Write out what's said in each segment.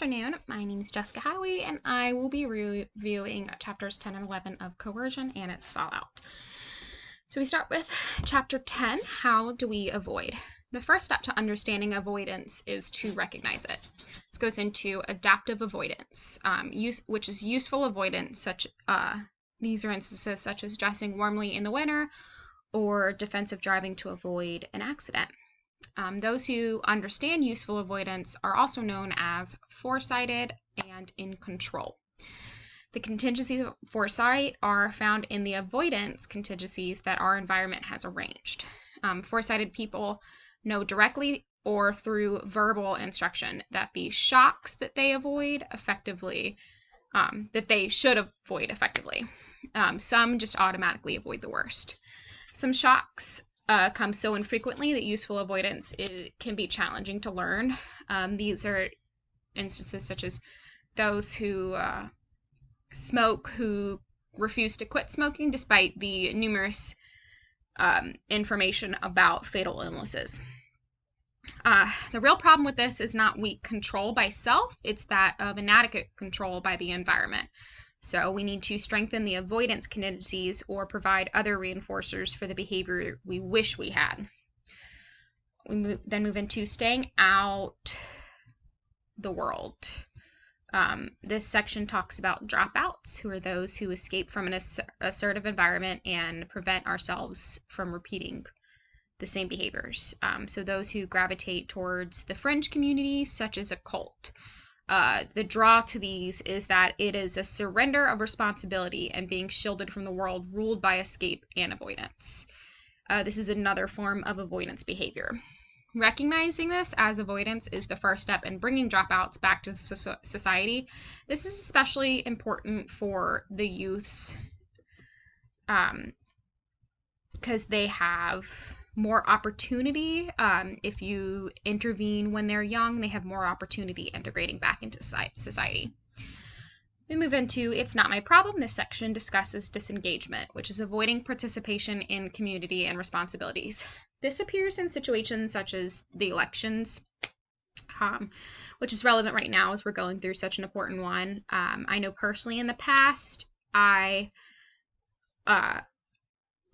afternoon. My name is Jessica Hadaway, and I will be reviewing chapters 10 and 11 of Coercion and its fallout. So we start with chapter 10, How Do We Avoid? The first step to understanding avoidance is to recognize it. This goes into adaptive avoidance, which is useful avoidance. These are instances such as dressing warmly in the winter or defensive driving to avoid an accident. Those who understand useful avoidance are also known as foresighted and in control. The contingencies of foresight are found in the avoidance contingencies that our environment has arranged. Foresighted people know directly or through verbal instruction that the shocks that they avoid effectively, that they should avoid effectively. Some just automatically avoid the worst. Some shocks come so infrequently that useful avoidance can be challenging to learn. These are instances such as those who smoke, who refuse to quit smoking despite the numerous information about fatal illnesses. The real problem with this is not weak control by self, it's that of inadequate control by the environment. So we need to strengthen the avoidance contingencies or provide other reinforcers for the behavior we wish we had. We then move into staying out the world. This section talks about dropouts, who are those who escape from an assertive environment and prevent ourselves from repeating the same behaviors. So those who gravitate towards the fringe communities, such as a cult. The draw to these is that it is a surrender of responsibility and being shielded from the world ruled by escape and avoidance. This is another form of avoidance behavior. Recognizing this as avoidance is the first step in bringing dropouts back to society. This is especially important for the youths because they have more opportunity. If you intervene when they're young, they have more opportunity integrating back into society. We move into It's Not My Problem. This section discusses disengagement, which is avoiding participation in community and responsibilities. This appears in situations such as the elections, which is relevant right now as we're going through such an important one. I know personally in the past, I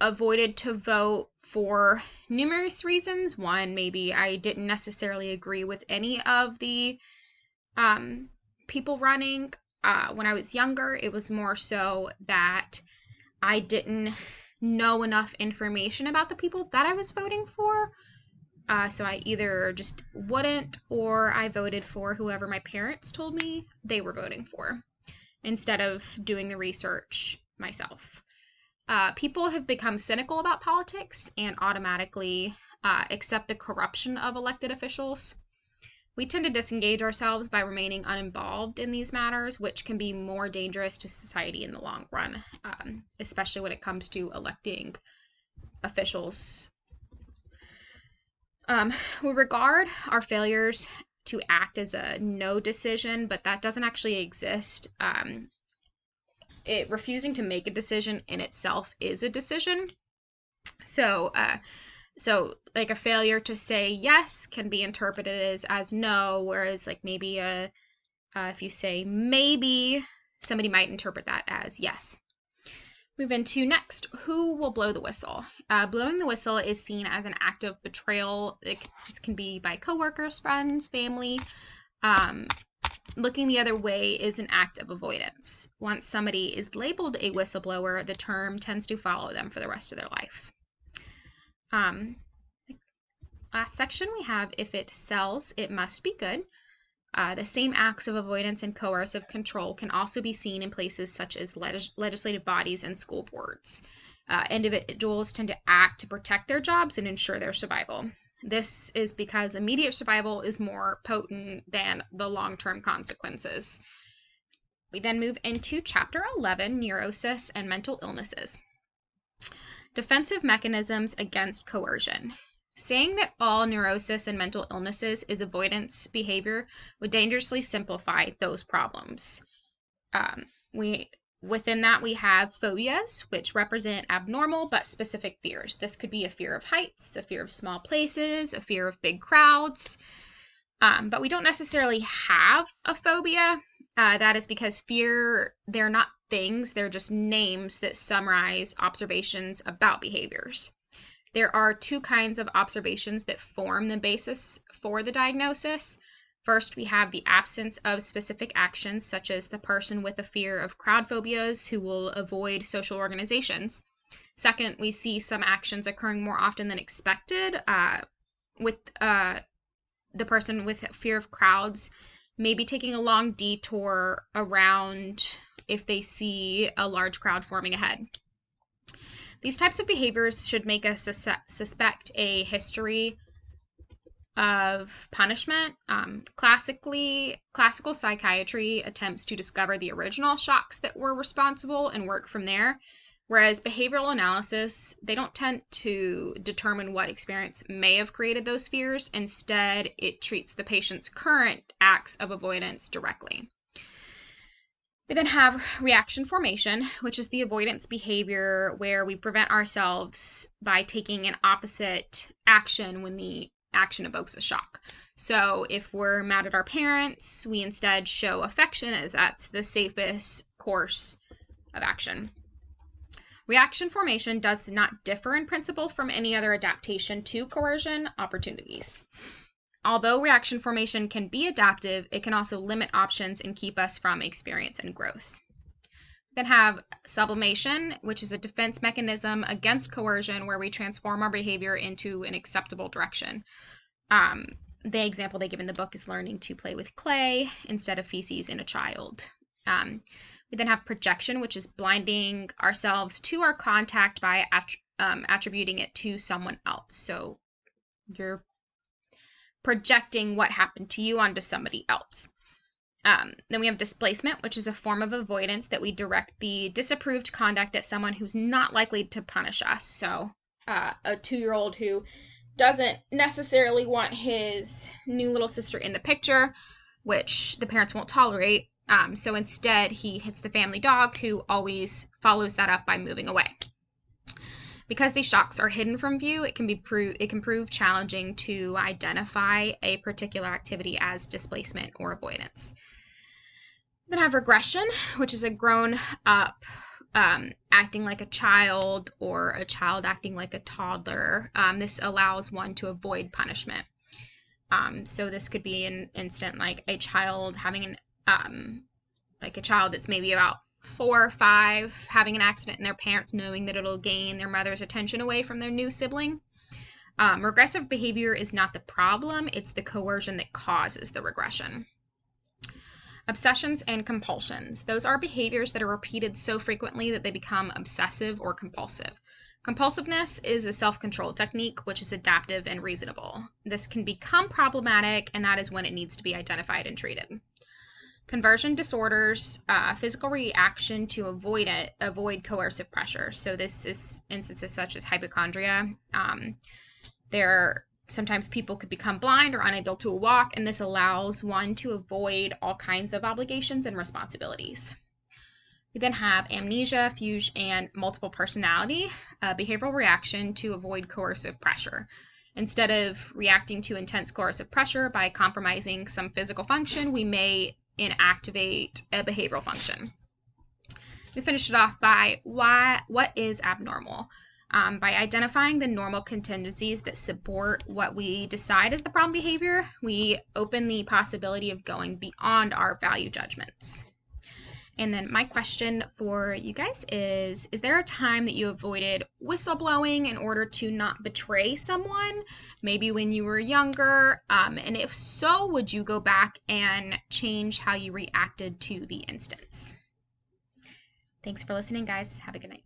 avoided to vote for numerous reasons. One, maybe I didn't necessarily agree with any of the people running. When I was younger, it was more so that I didn't know enough information about the people that I was voting for. So I either just wouldn't, or I voted for whoever my parents told me they were voting for, instead of doing the research myself. People have become cynical about politics and automatically accept the corruption of elected officials. We tend to disengage ourselves by remaining uninvolved in these matters, which can be more dangerous to society in the long run, especially when it comes to electing officials. We regard our failures to act as a no decision, but that doesn't actually exist. Refusing to make a decision in itself is a decision. So like a failure to say yes can be interpreted as no, whereas like maybe if you say maybe, somebody might interpret that as yes. Move into next, who will blow the whistle? Blowing the whistle is seen as an act of betrayal. This can be by coworkers, friends, family. Looking the other way is an act of avoidance. Once somebody is labeled a whistleblower, the term tends to follow them for the rest of their life. Last section we have, if it sells, it must be good. The same acts of avoidance and coercive control can also be seen in places such as legislative bodies and school boards. Individuals tend to act to protect their jobs and ensure their survival. This is because immediate survival is more potent than the long-term consequences. We then move into Chapter 11, Neurosis and Mental Illnesses. Defensive mechanisms against coercion. Saying that all neurosis and mental illnesses is avoidance behavior would dangerously simplify those problems. Within that, we have phobias, which represent abnormal but specific fears. This could be a fear of heights, a fear of small places, a fear of big crowds. But we don't necessarily have a phobia. That is because they're not things, they're just names that summarize observations about behaviors. There are two kinds of observations that form the basis for the diagnosis. First, we have the absence of specific actions, such as the person with a fear of crowd phobias who will avoid social organizations. Second, we see some actions occurring more often than expected, with the person with fear of crowds maybe taking a long detour around if they see a large crowd forming ahead. These types of behaviors should make us suspect a history of punishment. Classical psychiatry attempts to discover the original shocks that were responsible and work from there, whereas behavioral analysis, they don't tend to determine what experience may have created those fears. Instead, it treats the patient's current acts of avoidance directly. We then have reaction formation, which is the avoidance behavior where we prevent ourselves by taking an opposite action when the action evokes a shock. So if we're mad at our parents, we instead show affection, as that's the safest course of action. Reaction formation does not differ in principle from any other adaptation to coercion opportunities. Although reaction formation can be adaptive, it can also limit options and keep us from experience and growth. We then have sublimation, which is a defense mechanism against coercion where we transform our behavior into an acceptable direction. The example they give in the book is learning to play with clay instead of feces in a child. We then have projection, which is blinding ourselves to our contact by attributing it to someone else. So you're projecting what happened to you onto somebody else. Then we have displacement, which is a form of avoidance that we direct the disapproved conduct at someone who's not likely to punish us. So a 2-year-old who doesn't necessarily want his new little sister in the picture, which the parents won't tolerate. So instead, he hits the family dog, who always follows that up by moving away. Because these shocks are hidden from view, it can prove challenging to identify a particular activity as displacement or avoidance. Then have regression, which is a grown-up acting like a child or a child acting like a toddler. This allows one to avoid punishment. So this could be an instant like a child having like a child that's maybe about 4 or 5 having an accident and their parents knowing that it'll gain their mother's attention away from their new sibling. Regressive behavior is not the problem, it's the coercion that causes the regression. Obsessions and compulsions. Those are behaviors that are repeated so frequently that they become obsessive or compulsive. Compulsiveness is a self-control technique which is adaptive and reasonable. This can become problematic, and that is when it needs to be identified and treated. Conversion disorders, physical reaction to avoid coercive pressure. So this is instances such as hypochondria. Sometimes people could become blind or unable to walk, and this allows one to avoid all kinds of obligations and responsibilities. We then have amnesia, fugue, and multiple personality, a behavioral reaction to avoid coercive pressure. Instead of reacting to intense coercive pressure by compromising some physical function, we may inactivate a behavioral function. We finish it off by what is abnormal. By identifying the normal contingencies that support what we decide is the problem behavior, we open the possibility of going beyond our value judgments. And then my question for you guys is there a time that you avoided whistleblowing in order to not betray someone? Maybe when you were younger, and if so, would you go back and change how you reacted to the instance? Thanks for listening, guys. Have a good night.